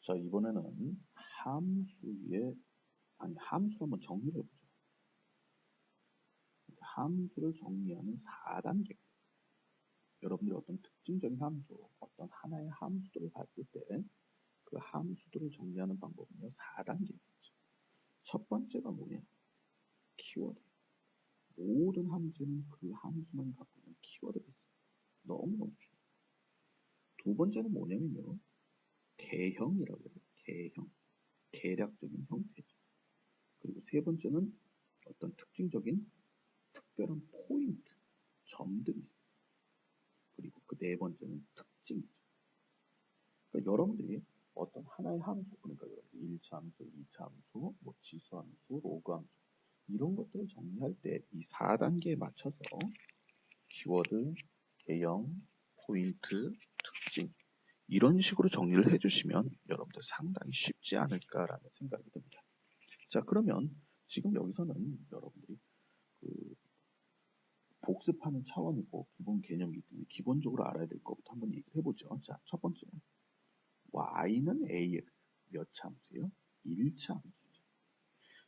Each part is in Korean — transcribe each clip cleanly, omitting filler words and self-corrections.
자, 이번에는 함수를 한번 정리를 해보죠. 함수를 정리하는 4단계. 여러분들이 어떤 특징적인 함수, 어떤 하나의 함수들을 봤을 때 그 함수들을 정리하는 방법은요, 4단계겠죠. 첫 번째가 뭐냐? 키워드. 모든 함수는 그 함수만 갖고 있는 키워드가 있어요. 너무너무 중요해요. 두 번째는 뭐냐면요, 개형이라고 해요. 개형. 계략적인 형태죠. 그리고 세 번째는 어떤 특징적인 특별한 포인트, 점들이 있어요. 그리고 그 네 번째는 특징이죠. 그러니까 여러분들이 어떤 하나의 함수, 그러니까 1차 함수, 2차 함수, 뭐 지수함수, 로그함수 이런 것들을 정리할 때 이 4단계에 맞춰서 키워드, 개형, 포인트, 특징 이런 식으로 정리를 해주시면 여러분들 상당히 쉽지 않을까라는 생각이 듭니다. 자, 그러면 지금 여기서는 여러분들이 그 복습하는 차원이고 기본 개념이기 때문에 기본적으로 알아야 될 것부터 한번 얘기를 해보죠. 자, 첫 번째, y는 ax 몇 차 함수예요? 1차 함수죠.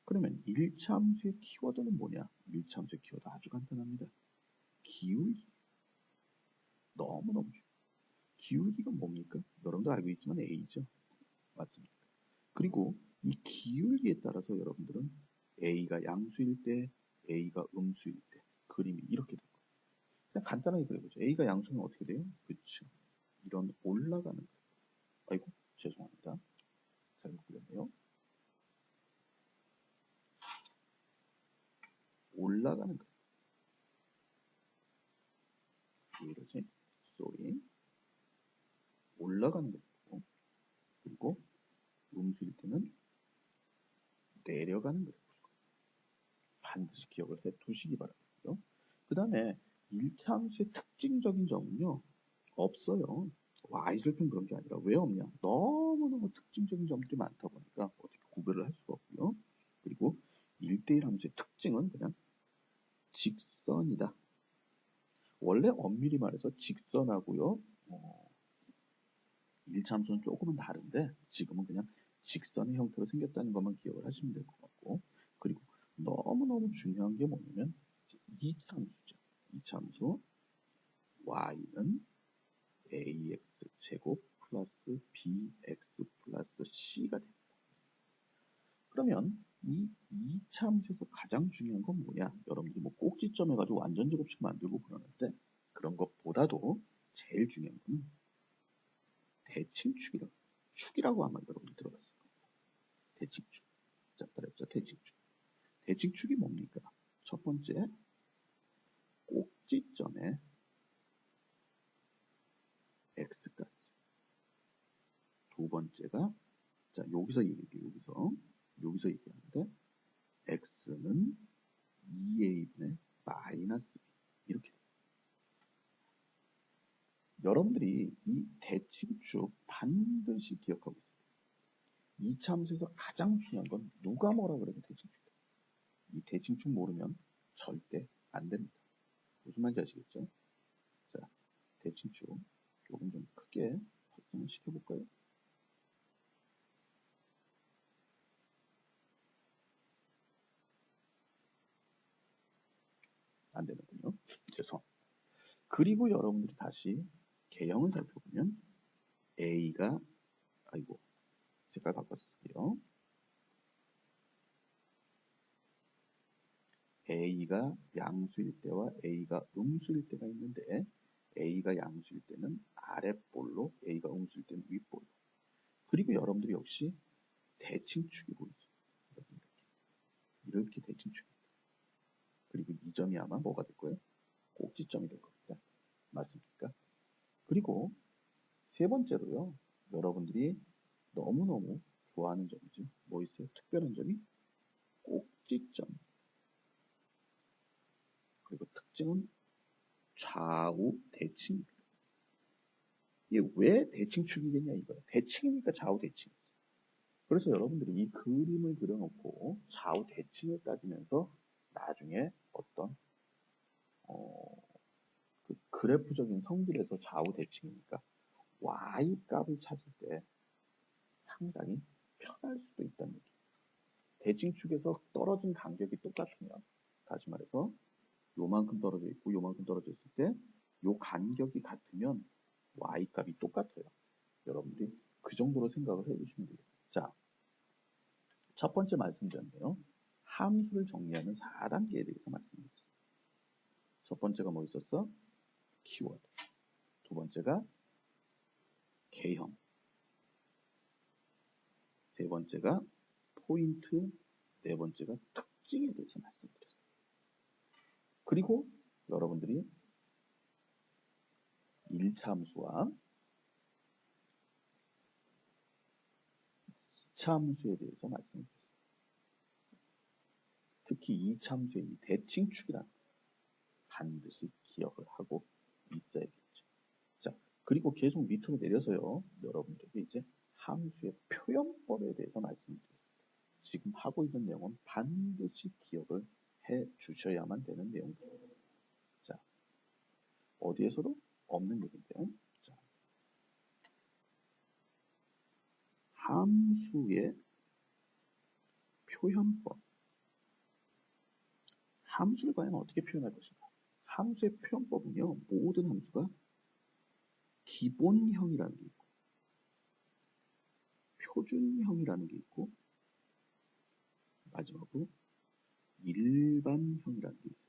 그러면 1차 함수의 키워드는 뭐냐? 1차 함수의 키워드 아주 간단합니다. 기울기. 너무너무 중요해요. 기울기가 뭡니까? 여러분도 알고 있지만 a죠. 맞습니다. 그리고 이 기울기에 따라서 여러분들은 a가 양수일 때, a가 음수일 때 그림이 이렇게 됩니다. 그냥 간단하게 그려보죠. a가 양수면 어떻게 돼요? 그렇죠. 이런 올라가는 거. 아이고, 죄송합니다. 잘못 그렸네요. 올라가는 거. 왜 이러지? 쏘리. 올라가는 거고, 그리고 음수일 때는 내려가는 거예요. 반드시 기억을 해 두시기 바랍니다. 그 다음에 1차 함수의 특징적인 점은요, 없어요. y슬픈 그런 게 아니라 왜 없냐? 너무너무 특징적인 점들이 많다 보니까 어떻게 구별을 할 수가 없고요. 그리고 1대1 함수의 특징은 그냥 직선이다. 원래 엄밀히 말해서 직선하고요. 1차 함수는 조금은 다른데 지금은 그냥 직선의 형태로 생겼다는 것만 기억을 하시면 될 것 같고, 그리고 너무너무 중요한 게 뭐냐면 2차 함수죠. 2차 함수 y는 ax 제곱 플러스 bx 플러스 c가 됩니다. 그러면 이 2차 함수에서 가장 중요한 건 뭐냐? 여러분들이 뭐 꼭지점 해가지고 완전 제곱식 만들고 그러는데 그런 것보다도 제일 중요한 건 대칭축이라고. 축이라고 아마 여러분들 들어봤을 거예요. 대칭축. 짭짤했죠? 대칭축. 대칭축이 뭡니까? 첫 번째, 꼭지점에 x까지. 두 번째가, 자, 여기서 얘기해요. 여기서 얘기하는데, x는 2a분의 마이너스 b. 이렇게 돼요. 여러분들이 이 대칭축 반드시 기억하고 있어요. 2차 함수에서 가장 중요한 건 누가 뭐라 그래도 대칭축이에요. 이 대칭축 모르면 절대 안 됩니다. 무슨 말인지 아시겠죠? 자, 대칭축 조금 좀 크게 확장을 시켜볼까요? 안 되는군요. 죄송합니다. 그리고 여러분들이 다시 개형을 살펴보면 a가, 아이고, 색깔 바꿨을게요. a가 양수일 때와 a가 음수일 때가 있는데 a가 양수일 때는 아랫볼로, a가 음수일 때는 윗볼로. 그리고 여러분들이 역시 대칭축이 보이죠. 이렇게 대칭축입니다. 그리고 이 점이 아마 뭐가 될 거예요? 꼭지점이 될 겁니다. 맞습니까? 그리고 세 번째로요. 여러분들이 너무너무 좋아하는 점이죠. 뭐 있어요? 특별한 점이 꼭지점. 그리고 특징은 좌우 대칭입니다. 이게 왜 대칭축이겠냐 이거예요. 대칭이니까 좌우 대칭. 그래서 여러분들이 이 그림을 그려놓고 좌우 대칭을 따지면서 나중에 어떤 그 그래프적인 성질에서 좌우 대칭이니까 y 값을 찾을 때 상당히 편할 수도 있다는 얘기. 대칭축에서 떨어진 간격이 똑같으면, 다시 말해서 요만큼 떨어져 있고 요만큼 떨어져 있을 때 요 간격이 같으면 y 값이 똑같아요. 여러분들이 그 정도로 생각을 해주시면 돼요. 자, 첫 번째 말씀드렸네요. 함수를 정리하는 4단계에 대해서 말씀드렸어요. 첫 번째가 뭐 있었어? 키워드. 두 번째가 개형. 세 번째가 포인트. 네 번째가 특징에 대해서 말씀드렸어요. 그리고 여러분들이 1차 함수와 2차 함수에 대해서 말씀드렸어요. 특히 2차 함수의 이 대칭축이라는 거 반드시 기억을 하고 있어야겠죠. 자, 그리고 계속 밑으로 내려서요. 여러분들에게 이제 함수의 표현법에 대해서 말씀드렸습니다. 지금 하고 있는 내용은 반드시 기억을 해 주셔야만 되는 내용입니다. 자, 어디에서도 없는 얘기인데요. 자, 함수의 표현법. 함수를 과연 어떻게 표현할 것인가? 함수의 표현법은요, 모든 함수가 기본형이라는 게 있고, 표준형이라는 게 있고, 마지막으로 일반형이라는 게 있어요.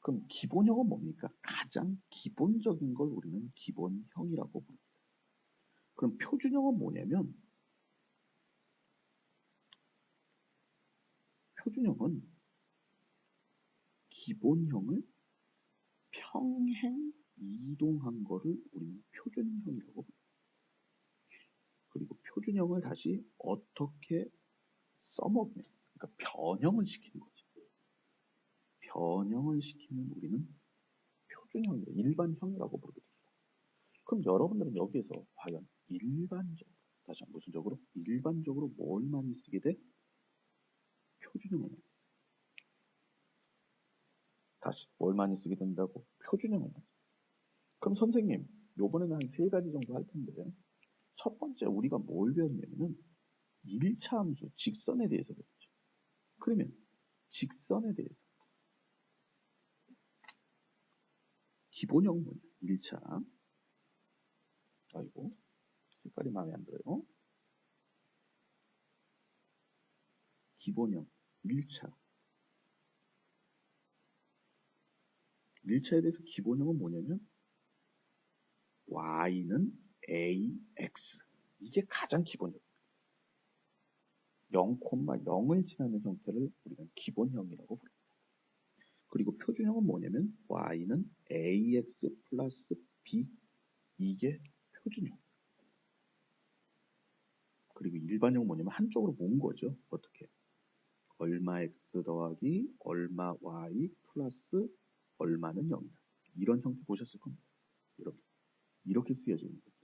그럼 기본형은 뭡니까? 가장 기본적인 걸 우리는 기본형이라고 부릅니다. 그럼 표준형은 뭐냐면, 표준형은 기본형을 평행 이동한 거를 우리는 표준형이라고 부릅니다. 그리고 표준형을 다시 어떻게 써먹냐, 그러니까 변형을 시키는 거죠. 변형을 시키면 우리는 표준형이 일반형이라고 부르게 됩니다. 그럼 여러분들은 여기에서 과연 일반적으로, 다시 한번 무슨 적으로? 일반적으로 뭘 많이 쓰게 돼? 표준형을. 다시 뭘 많이 쓰게 된다고? 표준형을. 그럼 선생님, 요번에는 한 3가지 정도 할 텐데, 첫 번째 우리가 뭘 배웠냐면은 1차 함수, 직선에 대해서 배웠죠. 그러면 직선에 대해서 기본형은 뭐냐? 1차. 아이고, 색깔이 마음에 안 들어요. 기본형 1차. 1차에 대해서 기본형은 뭐냐면 y는 ax. 이게 가장 기본형입니다. 0,0을 지나는 형태를 우리는 기본형이라고 부릅니다. 그리고 표준형은 뭐냐면 y는 ax 플러스 b. 이게 표준형. 그리고 일반형은 뭐냐면 한쪽으로 모은 거죠. 어떻게? 얼마 x 더하기 얼마 y 플러스 얼마는 0이다. 이런 형태 보셨을 겁니다. 여러분, 이렇게 쓰여지는 겁니다.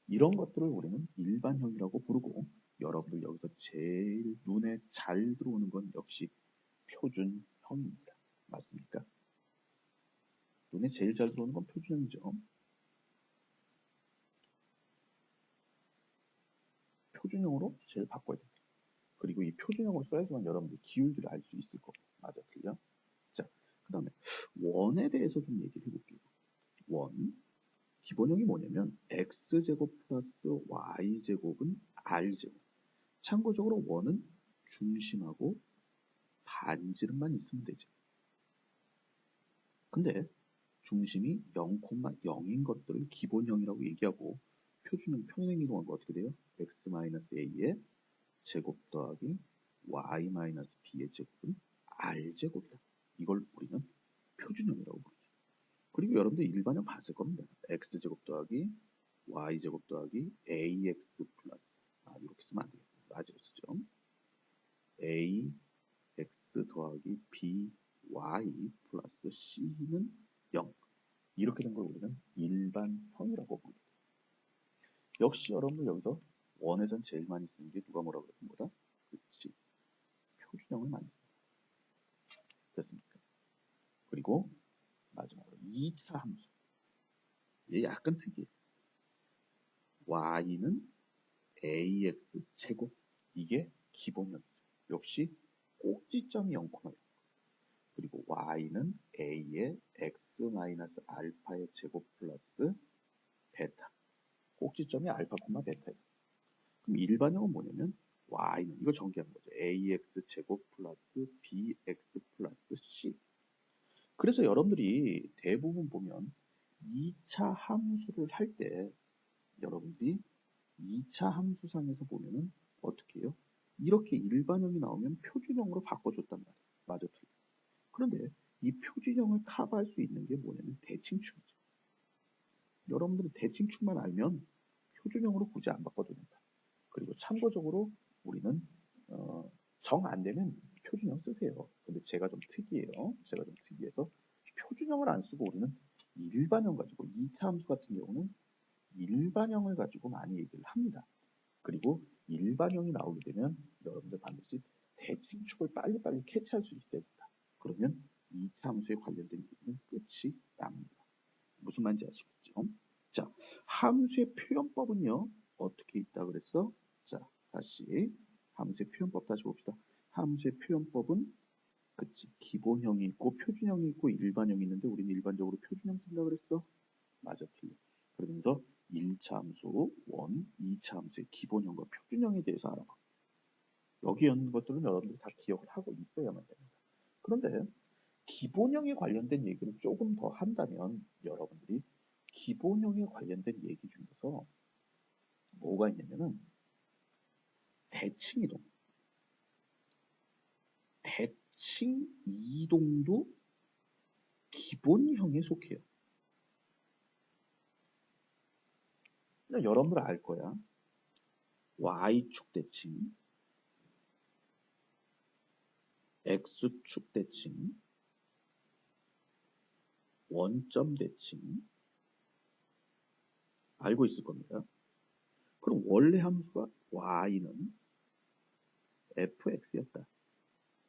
이런 것들을 우리는 일반형이라고 부르고, 여러분들 여기서 제일 눈에 잘 들어오는 건 역시 표준형입니다. 맞습니까? 눈에 제일 잘 들어오는 건 표준형이죠. 표준형으로 제일 바꿔야 됩니다. 그리고 이 표준형으로 써야지만 여러분들 기울기를 알 수 있을 거고. 맞아, 틀려? 자, 그 다음에 원에 대해서 좀 얘기를 해볼게요. 원. 기본형이 뭐냐면 x제곱 플러스 y제곱은 r제곱. 참고적으로 원은 중심하고 반지름만 있으면 되죠. 근데 중심이 0,0인 것들을 기본형이라고 얘기하고, 표준형 평행 이동한 거 어떻게 돼요? x-a의 제곱 더하기 y-b의 제곱은 r제곱이다. 이걸 우리는 표준형이라고 부르죠. 그리고 여러분들 일반형 봤을 겁니다. x제곱 더하기 y제곱 더하기 ax 플러스, 이렇게 쓰면 안 되겠다. 라지로 쓰죠. ax 더하기 by 플러스 c는 0. 이렇게 된 걸 우리는 일반형이라고 부릅니다. 역시 여러분들 여기서 원에선 제일 많이 쓰는 게 누가 뭐라고 그랬던 거다? 그렇지. 표준형을 많이 씁니다. 됐습니까? 그리고 마지막으로 2차 함수. 얘 약간 특이해. y는 ax 제곱. 이게 기본형이죠. 역시 꼭지점이 0,0. 그리고 y는 a의 x 마이너스 알파의 제곱 플러스 베타. 꼭지점이 알파, 베타예요. 그럼 일반형은 뭐냐면 y는 이거 전개하는 거죠. ax 제곱 플러스 bx 플러스 c. 그래서 여러분들이 대부분 보면 2차 함수를 할 때 여러분들이 2차 함수상에서 보면은 어떻게 해요? 이렇게 일반형이 나오면 표준형으로 바꿔줬단 말이에요. 맞아, 틀려. 그런데 이 표준형을 커버할 수 있는 게 뭐냐면 대칭축이죠. 여러분들은 대칭축만 알면 표준형으로 굳이 안 바꿔도 된다. 그리고 참고적으로 우리는 정 안 되면 표준형 쓰세요. 근데 제가 좀 특이해요. 제가 좀 특이해서 표준형을 안 쓰고 우리는 일반형 가지고 2차 함수 같은 경우는 일반형을 가지고 많이 얘기를 합니다. 그리고 일반형이 나오게 되면 여러분들 반드시 대칭축을 빨리빨리 캐치할 수 있어야 된다. 그러면 2차 함수에 관련된 얘기는 끝이 납니다. 무슨 말인지 아시겠죠? 자, 함수의 표현법은요. 어떻게 있다 그랬어? 자, 다시 함수의 표현법 다시 봅시다. 함수의 표현법은 그치 기본형이 있고 표준형이 있고 일반형이 있는데 우리는 일반적으로 표준형 쓴다 그랬어? 맞아, 틀려. 그러면서 1차 함수, 2차 함수의 기본형과 표준형에 대해서 알아봐. 여기 있는 것들은 여러분들이 다 기억을 하고 있어야만 됩니다. 그런데 기본형에 관련된 얘기를 조금 더 한다면 여러분들이 기본형에 관련된 얘기 중에서 뭐가 있냐면은 대칭이동. 대칭이동도 기본형에 속해요. 여러분들 알 거야. Y축 대칭, X축 대칭, 원점 대칭 알고 있을 겁니다. 그럼 원래 함수가 y는 fx였다.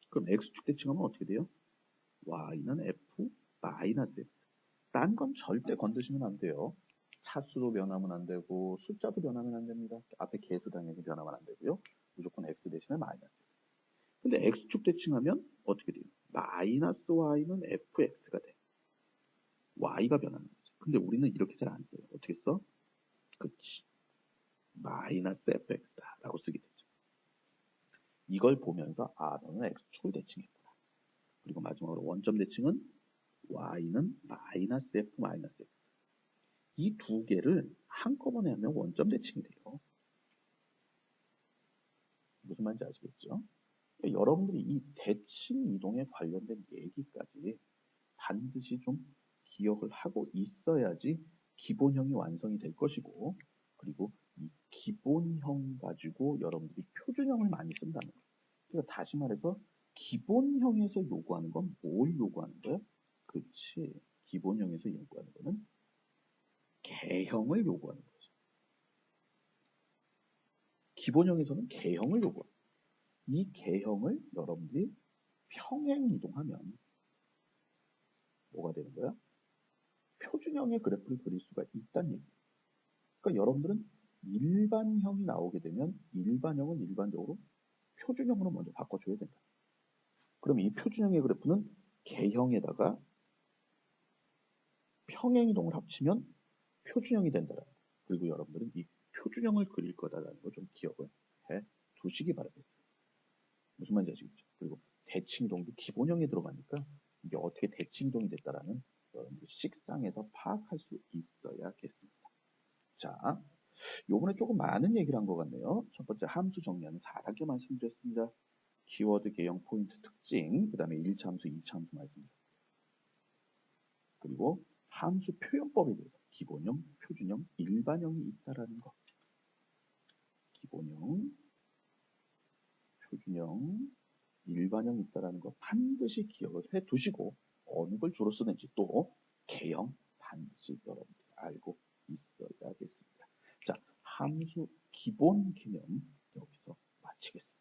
그럼 x축 대칭하면 어떻게 돼요? y는 f 마이너스 x. 딴 건 절대 건드시면 안 돼요. 차수도 변하면 안 되고 숫자도 변하면 안 됩니다. 앞에 개수 당연히 변하면 안 되고요. 무조건 x 대신에 마이너스 x. 근데 x축 대칭하면 어떻게 돼요? 마이너스 y는 fx가 돼. y가 변하는 거죠. 근데 우리는 이렇게 잘 안 써요. 어떻게 써? 그치. 마이너스 fx다 라고 쓰게 되죠. 이걸 보면서 너는 x축을 대칭했구나. 그리고 마지막으로 원점 대칭은 y는 마이너스 f 마이너스 x. 이 두 개를 한꺼번에 하면 원점 대칭이 돼요. 무슨 말인지 아시겠죠? 여러분들이 이 대칭 이동에 관련된 얘기까지 반드시 좀 기억을 하고 있어야지 기본형이 완성이 될 것이고, 그리고 이 기본형 가지고 여러분들이 표준형을 많이 쓴다는 거예요. 그러니까 다시 말해서 기본형에서 요구하는 건 뭘 요구하는 거야? 그렇지. 기본형에서 요구하는 거는 개형을 요구하는 거죠. 기본형에서는 개형을 요구합니다. 이 개형을 여러분들이 평행 이동하면 뭐가 되는 거야? 표준형의 그래프를 그릴 수가 있다는 얘기예요. 그러니까 여러분들은 일반형이 나오게 되면 일반형은 일반적으로 표준형으로 먼저 바꿔줘야 된다. 그럼 이 표준형의 그래프는 개형에다가 평행이동을 합치면 표준형이 된다라는 거. 그리고 여러분들은 이 표준형을 그릴 거다라는 거 좀 기억을 해 두시기 바라겠습니다. 무슨 말인지 아시겠죠? 그리고 대칭이동도 기본형에 들어가니까 이게 어떻게 대칭이동이 됐다라는 여러분들이 식상에서 파악할 수 있어야겠습니다. 자, 요번에 조금 많은 얘기를 한 것 같네요. 첫 번째 함수 정리하는 4단계 말씀드렸습니다. 키워드 개형 포인트 특징, 그 다음에 1차 함수, 2차 함수 말씀드렸습니다. 그리고 함수 표현법에 대해서 기본형, 표준형, 일반형이 있다라는 거. 기본형, 표준형, 일반형이 있다라는 거 반드시 기억을 해 두시고 어느 걸 주로 쓰는지 또 개형 반드시 여러분들이 알고 있어야겠습니다. 자, 함수 기본 개념 여기서 마치겠습니다.